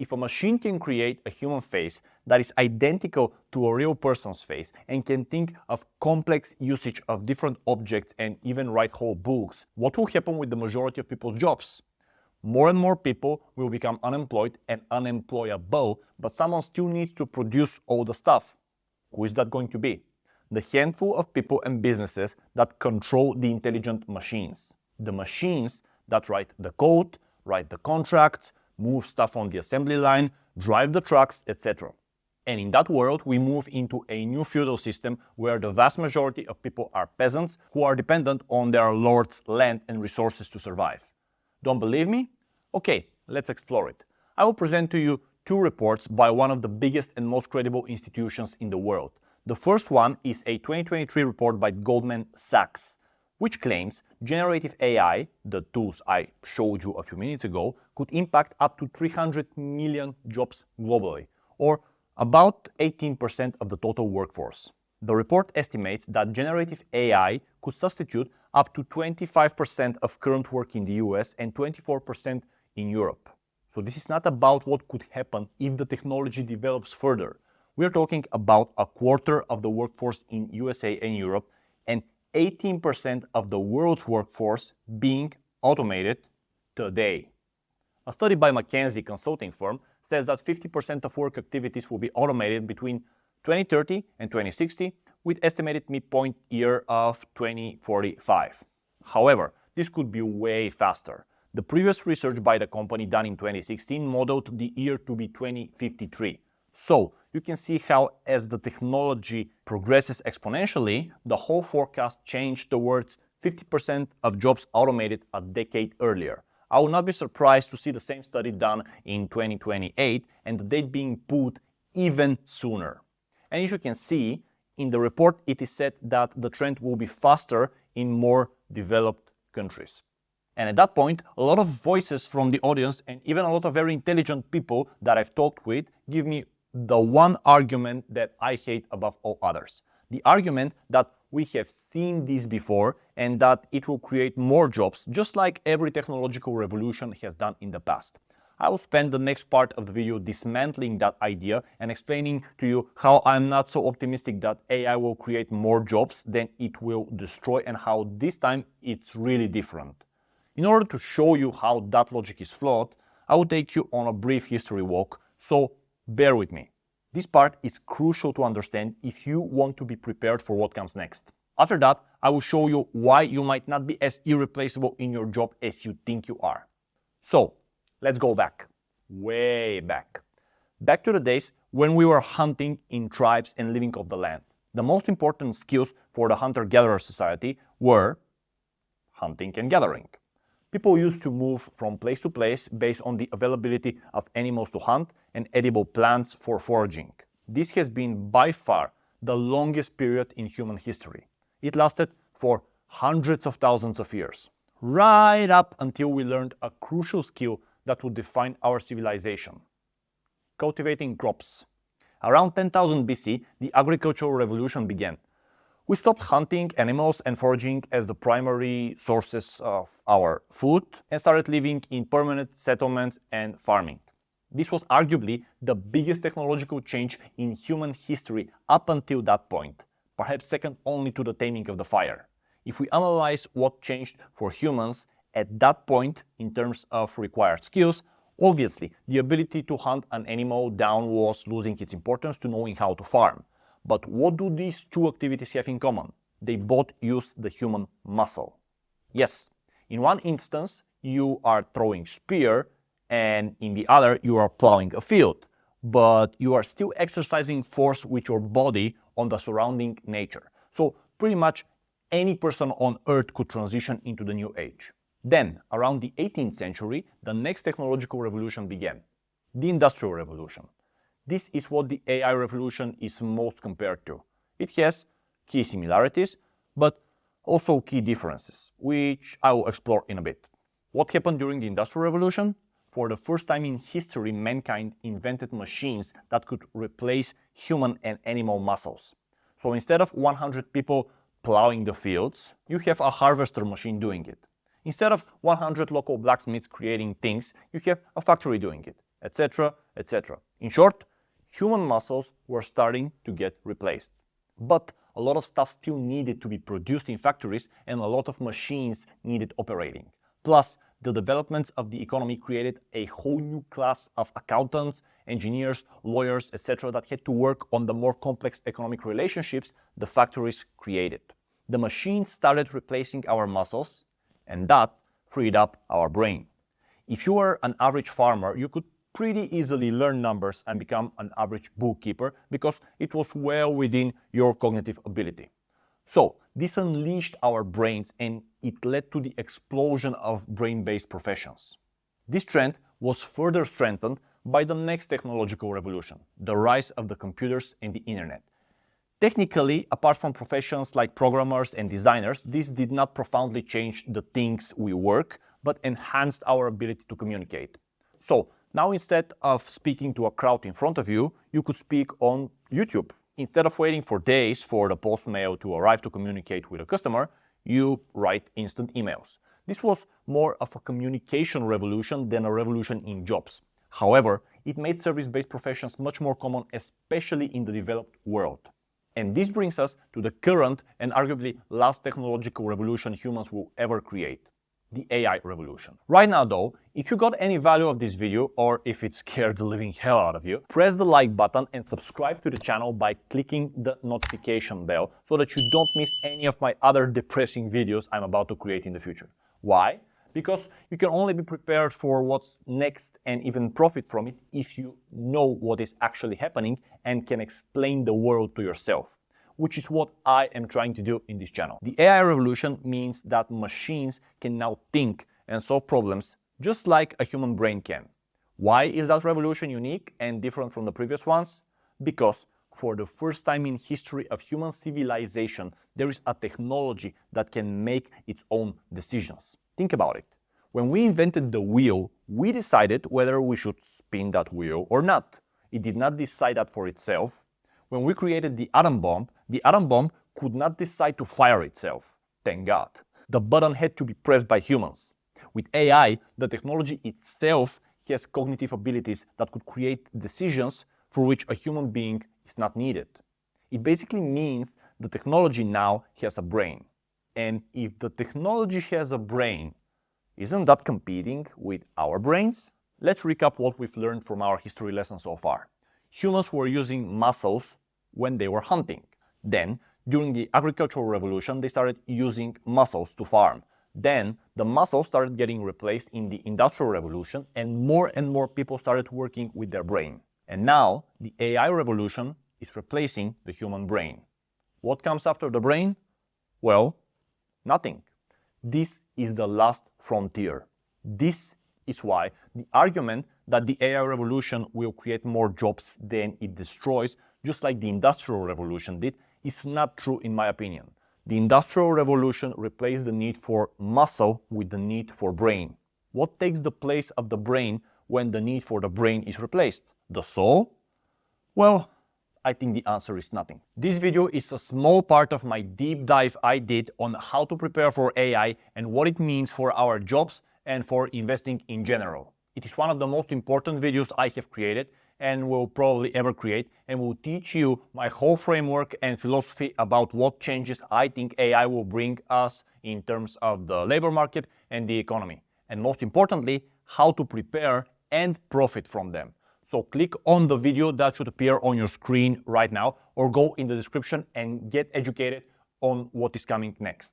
if a machine can create a human face that is identical to a real person's face and can think of complex usage of different objects and even write whole books, what will happen with the majority of people's jobs? More and more people will become unemployed and unemployable, but someone still needs to produce all the stuff. Who is that going to be? The handful of people and businesses that control the intelligent machines. The machines that write the code, write the contracts, move stuff on the assembly line, drive the trucks, etc. And in that world, we move into a new feudal system where the vast majority of people are peasants who are dependent on their lord's land and resources to survive. Don't believe me? Okay, let's explore it. I will present to you two reports by one of the biggest and most credible institutions in the world. The first one is a 2023 report by Goldman Sachs, which claims generative AI, the tools I showed you a few minutes ago, could impact up to 300 million jobs globally, or about 18% of the total workforce. The report estimates that generative AI could substitute up to 25% of current work in the US and 24% in Europe. So this is not about what could happen if the technology develops further. We're talking about a quarter of the workforce in USA and Europe and 18% of the world's workforce being automated today. A study by McKinsey consulting firm says that 50% of work activities will be automated between 2030 and 2060, with estimated midpoint year of 2045. However, this could be way faster. The previous research by the company done in 2016 modeled the year to be 2053. So, you can see how as the technology progresses exponentially, the whole forecast changed towards 50% of jobs automated a decade earlier. I will not be surprised to see the same study done in 2028 and the date being put even sooner. And as you can see, in the report it is said that the trend will be faster in more developed countries. And at that point, a lot of voices from the audience and even a lot of very intelligent people that I've talked with give me the one argument that I hate above all others. The argument that we have seen this before and that it will create more jobs, just like every technological revolution has done in the past. I will spend the next part of the video dismantling that idea and explaining to you how I'm not so optimistic that AI will create more jobs than it will destroy and how this time it's really different. In order to show you how that logic is flawed, I will take you on a brief history walk, so bear with me. This part is crucial to understand if you want to be prepared for what comes next. After that, I will show you why you might not be as irreplaceable in your job as you think you are. So, let's go back. Way back. Back to the days when we were hunting in tribes and living off the land. The most important skills for the hunter-gatherer society were hunting and gathering. People used to move from place to place based on the availability of animals to hunt and edible plants for foraging. This has been by far the longest period in human history. It lasted for hundreds of thousands of years, right up until we learned a crucial skill that would define our civilization: cultivating crops. Around 10,000 BC, the agricultural revolution began. We stopped hunting animals and foraging as the primary sources of our food and started living in permanent settlements and farming. This was arguably the biggest technological change in human history up until that point, perhaps second only to the taming of the fire. If we analyze what changed for humans at that point in terms of required skills, obviously the ability to hunt an animal down was losing its importance to knowing how to farm. But what do these two activities have in common? They both use the human muscle. Yes, in one instance you are throwing spear and in the other you are plowing a field, but you are still exercising force with your body on the surrounding nature. So pretty much any person on earth could transition into the new age. Then, around the 18th century, the next technological revolution began, the Industrial Revolution. This is what the AI revolution is most compared to. It has key similarities, but also key differences, which I will explore in a bit. What happened during the Industrial Revolution? For the first time in history, mankind invented machines that could replace human and animal muscles. So instead of 100 people plowing the fields, you have a harvester machine doing it. Instead of 100 local blacksmiths creating things, you have a factory doing it. etc., etc. In short, human muscles were starting to get replaced. But a lot of stuff still needed to be produced in factories and a lot of machines needed operating. Plus, the developments of the economy created a whole new class of accountants, engineers, lawyers, etc. that had to work on the more complex economic relationships the factories created. The machines started replacing our muscles, and that freed up our brain. If you were an average farmer, you could pretty easily learn numbers and become an average bookkeeper because it was well within your cognitive ability. So this unleashed our brains and it led to the explosion of brain-based professions. This trend was further strengthened by the next technological revolution, the rise of the computers and the internet. Technically, apart from professions like programmers and designers, this did not profoundly change the things we work, but enhanced our ability to communicate. So now instead of speaking to a crowd in front of you, you could speak on YouTube. Instead of waiting for days for the post mail to arrive to communicate with a customer, you write instant emails. This was more of a communication revolution than a revolution in jobs. However, it made service-based professions much more common, especially in the developed world. And this brings us to the current and arguably last technological revolution humans will ever create, the AI revolution. Right now though, if you got any value of this video or if it scared the living hell out of you, press the like button and subscribe to the channel by clicking the notification bell so that you don't miss any of my other depressing videos I'm about to create in the future. Why? Because you can only be prepared for what's next and even profit from it if you know what is actually happening and can explain the world to yourself, which is what I am trying to do in this channel. The AI revolution means that machines can now think and solve problems just like a human brain can. Why is that revolution unique and different from the previous ones? Because for the first time in history of human civilization, there is a technology that can make its own decisions. Think about it. When we invented the wheel, we decided whether we should spin that wheel or not. It did not decide that for itself. When we created the atom bomb could not decide to fire itself. Thank God. The button had to be pressed by humans. With AI, the technology itself has cognitive abilities that could create decisions for which a human being is not needed. It basically means the technology now has a brain. And if the technology has a brain, isn't that competing with our brains? Let's recap what we've learned from our history lesson so far. Humans were using muscles when they were hunting. Then, during the agricultural revolution, they started using muscles to farm. Then, the muscles started getting replaced in the industrial revolution and more people started working with their brain. And now, the AI revolution is replacing the human brain. What comes after the brain? Well, nothing. This is the last frontier. This is why the argument that the AI revolution will create more jobs than it destroys, just like the Industrial Revolution did, is not true in my opinion. The Industrial Revolution replaced the need for muscle with the need for brain. What takes the place of the brain when the need for the brain is replaced? The soul? Well, I think the answer is nothing. This video is a small part of my deep dive I did on how to prepare for AI and what it means for our jobs and for investing in general. It is one of the most important videos I have created and will probably ever create, and will teach you my whole framework and philosophy about what changes I think AI will bring us in terms of the labor market and the economy. And most importantly, how to prepare and profit from them. So click on the video that should appear on your screen right now, or go in the description and get educated on what is coming next.